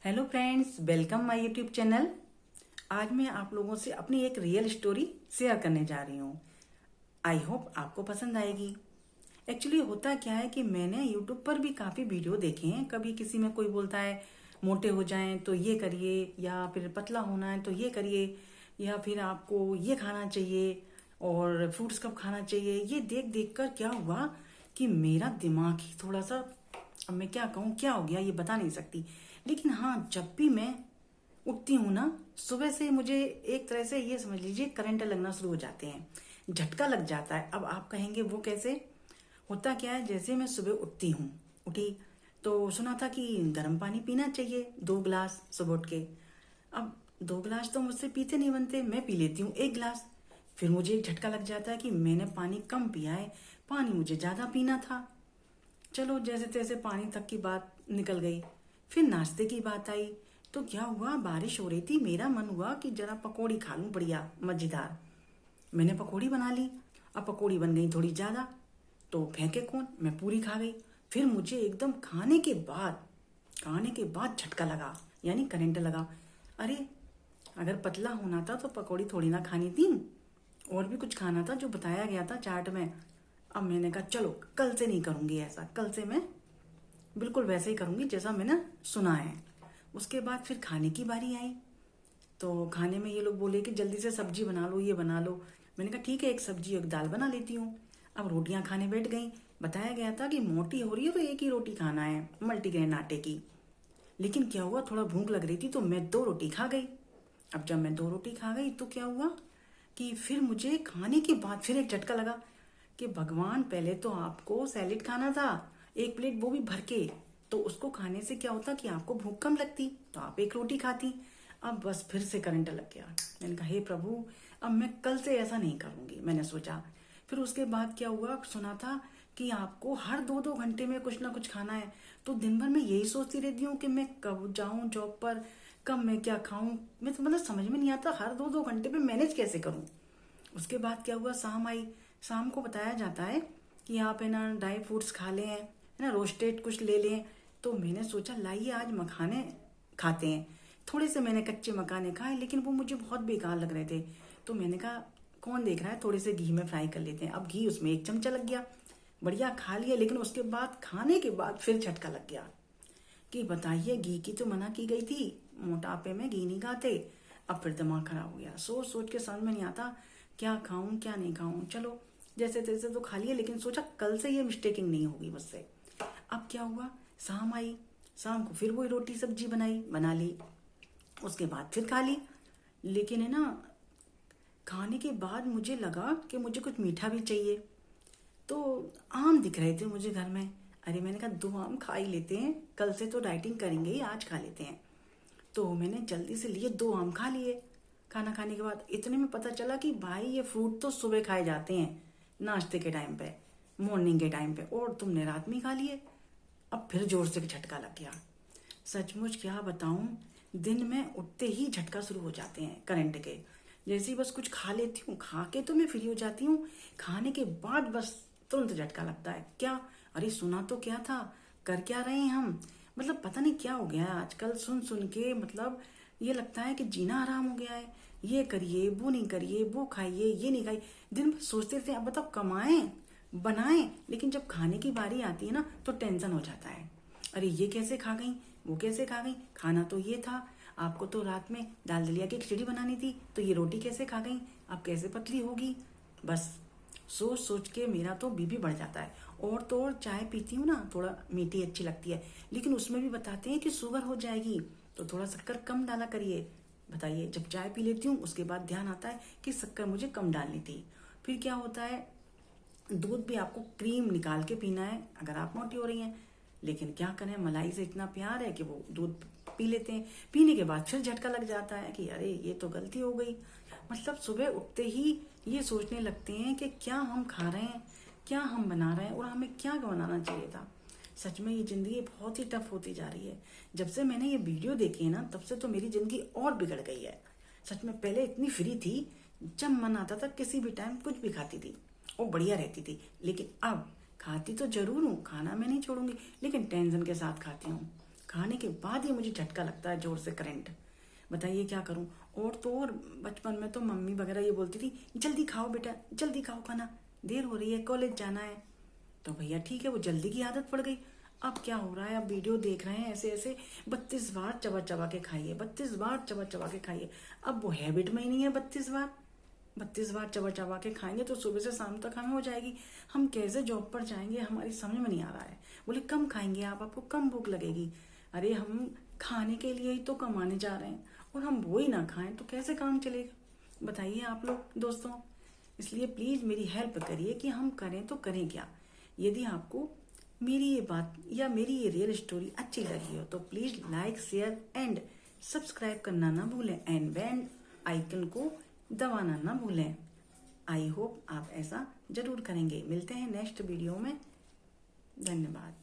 Hello friends, welcome my YouTube channel. आज मैं आप लोगों से अपनी एक रियल स्टोरी शेयर करने जा रही हूँ। आई होप आपको पसंद आएगी। एक्चुअली होता क्या है कि मैंने यूट्यूब पर भी काफ़ी वीडियो देखे हैं। कभी किसी में कोई बोलता है मोटे हो जाएं तो ये करिए, या फिर पतला होना है तो ये करिए, या फिर आपको ये खाना चाहिए और फ्रूट्स कब खाना चाहिए। ये देख देख कर क्या हुआ कि मेरा दिमाग ही थोड़ा सा, अब मैं क्या कहूँ, क्या हो गया ये बता नहीं सकती। लेकिन हाँ, जब भी मैं उठती हूँ ना सुबह से, मुझे एक तरह से ये समझ लीजिए करंट लगना शुरू हो जाते हैं, झटका लग जाता है। अब आप कहेंगे वो कैसे? होता क्या है, जैसे मैं सुबह उठी तो सुना था कि गर्म पानी पीना चाहिए 2 गिलास सुबह उठ के। अब 2 गिलास तो मुझसे पीते नहीं बनते, मैं पी लेती हूँ 1 गिलास। फिर मुझे एक झटका लग जाता है कि मैंने पानी कम पिया है, पानी मुझे ज़्यादा पीना था। चलो जैसे तैसे पानी तक की बात निकल गई। फिर नाश्ते की बात आई तो क्या हुआ, बारिश हो रही थी, मेरा मन हुआ कि जरा पकौड़ी खा लूं बढ़िया मजेदार। मैंने पकौड़ी बना ली। अब पकौड़ी बन गई थोड़ी ज़्यादा, तो फेंके कौन, मैं पूरी खा गई। फिर मुझे एकदम खाने के बाद झटका लगा, यानी करंट लगा। अरे, अगर पतला होना था तो पकौड़ी थोड़ी ना खानी थी, और भी कुछ खाना था जो बताया गया था चार्ट में। अब मैंने कहा चलो कल से नहीं करूंगी ऐसा, कल से मैं बिल्कुल वैसे ही करूंगी जैसा मैंने सुना है। उसके बाद फिर खाने की बारी आई तो खाने में ये लोग बोले कि जल्दी से सब्जी बना लो, ये बना लो। मैंने कहा ठीक है, एक सब्जी एक दाल बना लेती हूँ। अब रोटियां खाने बैठ गई। बताया गया था कि मोटी हो रही है तो एक ही रोटी खाना है, मल्टीग्रेन आटे की। लेकिन क्या हुआ, थोड़ा भूख लग रही थी तो मैं 2 रोटी खा गई। अब जब मैं 2 रोटी खा गई तो क्या हुआ कि फिर मुझे खाने के बाद फिर एक झटका लगा कि भगवान, पहले तो आपको सैलेड खाना था 1 प्लेट, वो भी भर के। तो उसको खाने से क्या होता कि आपको भूख कम लगती, तो आप 1 रोटी खाती। अब बस फिर से करंट लग गया। मैंने कहा हे प्रभु, अब मैं कल से ऐसा नहीं करूंगी, मैंने सोचा। फिर उसके बाद क्या हुआ, सुना था कि आपको हर 2-2 घंटे में कुछ ना कुछ खाना है। तो दिन भर मैं यही सोचती रहती हूँ कि मैं कब जाऊं जॉब पर, कब मैं क्या खाऊं। मैं तो मतलब समझ में नहीं आता हर 2-2 घंटे में मैनेज कैसे करूं। उसके बाद क्या हुआ, शाम आई। शाम को बताया जाता है कि आप है ना ड्राई फ्रूट्स खा लें, है ना, रोस्टेड कुछ ले लें। तो मैंने सोचा लाइए आज मखाने खाते हैं। थोड़े से मैंने कच्चे मखाने खाए, लेकिन वो मुझे बहुत बेकार लग रहे थे। तो मैंने कहा कौन देख रहा है, थोड़े से घी में फ्राई कर लेते हैं। अब घी उसमें 1 चमचा लग गया, बढ़िया खा लिया। लेकिन उसके बाद खाने के बाद फिर झटका लग गया कि बताइए, घी की तो मना की गई थी, मोटापे में घी नहीं खाते। अब फिर दिमाग खराब हो गया, सोच सोच के समझ में नहीं आता क्या खाऊं क्या नहीं खाऊं। चलो जैसे तैसे तो खा लिया, लेकिन सोचा कल से ये मिस्टेकिंग नहीं होगी मुझसे। अब क्या हुआ, शाम आई। शाम को फिर वही रोटी सब्जी बना ली। उसके बाद फिर खा ली। लेकिन है ना, खाने के बाद मुझे लगा कि मुझे कुछ मीठा भी चाहिए। तो आम दिख रहे थे मुझे घर में। अरे मैंने कहा 2 आम खा ही लेते हैं, कल से तो डाइटिंग करेंगे ही, आज खा लेते हैं। तो मैंने जल्दी से लिए 2 आम खा लिए। खाना खाने के बाद इतने में पता चला कि भाई ये फ्रूट तो सुबह खाए जाते हैं, नाश्ते के टाइम पे, मॉर्निंग के टाइम पे, और तुमने रात में खा लिए। अब फिर जोर से झटका लग गया। सचमुच क्या बताऊं, दिन में उठते ही झटका शुरू हो जाते हैं करंट के। जैसे ही बस कुछ खा लेती हूँ, खा के तो मैं फ्री हो जाती हूँ, खाने के बाद बस तुरंत झटका लगता है। क्या, अरे सुना तो क्या था, कर क्या रहे हैं हम। मतलब पता नहीं क्या हो गया है आजकल, सुन सुन के मतलब ये लगता है कि जीना आराम हो गया है। ये करिए, वो नहीं करिए, वो खाइए, ये नहीं खाइए। दिन भर सोचते रहते हैं अब बताओ कमाएं बनाएं, लेकिन जब खाने की बारी आती है ना तो टेंशन हो जाता है। अरे ये कैसे खा गई, वो कैसे खा गई, खाना तो ये था, आपको तो रात में दाल दलिया की खिचड़ी बनानी थी, तो ये रोटी कैसे खा गई, अब कैसे पतली होगी। बस सोच सोच के मेरा तो बीपी बढ़ जाता है। और तो और चाय पीती हूँ ना, थोड़ा मीठी अच्छी लगती है, लेकिन उसमें भी बताते हैं कि शुगर हो जाएगी, तो थोड़ा शक्कर कम डाला करिए। बताइए, जब चाय पी लेती हूँ उसके बाद ध्यान आता है कि शक्कर मुझे कम डालनी थी। फिर क्या होता है, दूध भी आपको क्रीम निकाल के पीना है अगर आप मोटी हो रही हैं। लेकिन क्या करें, मलाई से इतना प्यार है कि वो दूध पी लेते हैं। पीने के बाद फिर झटका लग जाता है कि अरे ये तो गलती हो गई। मतलब सुबह उठते ही ये सोचने लगते हैं कि क्या हम खा रहे हैं, क्या हम बना रहे हैं, और हमें क्या बनाना चाहिए था। सच में ये जिंदगी बहुत ही टफ होती जा रही है। जब से मैंने ये वीडियो देखी है ना, तब से तो मेरी जिंदगी और बिगड़ गई है। सच में पहले इतनी फ्री थी, जब मन आता था किसी भी टाइम कुछ भी खाती थी और बढ़िया रहती थी। लेकिन अब खाती तो जरूर हूँ, खाना मैं नहीं छोड़ूंगी, लेकिन टेंशन के साथ खाती हूँ। खाने के बाद ही मुझे झटका लगता है जोर से करंट। बताइए क्या करूं। और तो और बचपन में तो मम्मी वगैरह ये बोलती थी जल्दी खाओ बेटा, जल्दी खाओ खाना, देर हो रही है, कॉलेज जाना है। तो भैया ठीक है, वो जल्दी की आदत पड़ गई। अब क्या हो रहा है, अब वीडियो देख रहे हैं ऐसे ऐसे 32 बार चबा चबा के खाइए, 32 बार चबा चबा के खाइए। अब वो हैबिट में ही नहीं है 32 बार चबा चबा के खाएंगे तो सुबह से शाम तक हमें हो जाएगी। हम कैसे जॉब पर जाएंगे, हमारी समझ में नहीं आ रहा है। बोले कम खाएंगे आप, आपको कम भूख लगेगी। अरे हम खाने के लिए ही तो कमाने जा रहे हैं, और हम वो ही ना खाएं तो कैसे काम चलेगा, बताइए आप लोग दोस्तों। इसलिए प्लीज मेरी हेल्प करिए कि हम करें तो करें क्या। यदि आपको मेरी ये बात या मेरी ये रियल स्टोरी अच्छी लगी हो तो please like share and subscribe करना ना भूलें, एंड बेल आइकन को दबाना ना भूलें। आई होप आप ऐसा जरूर करेंगे। मिलते हैं नेक्स्ट वीडियो में। धन्यवाद।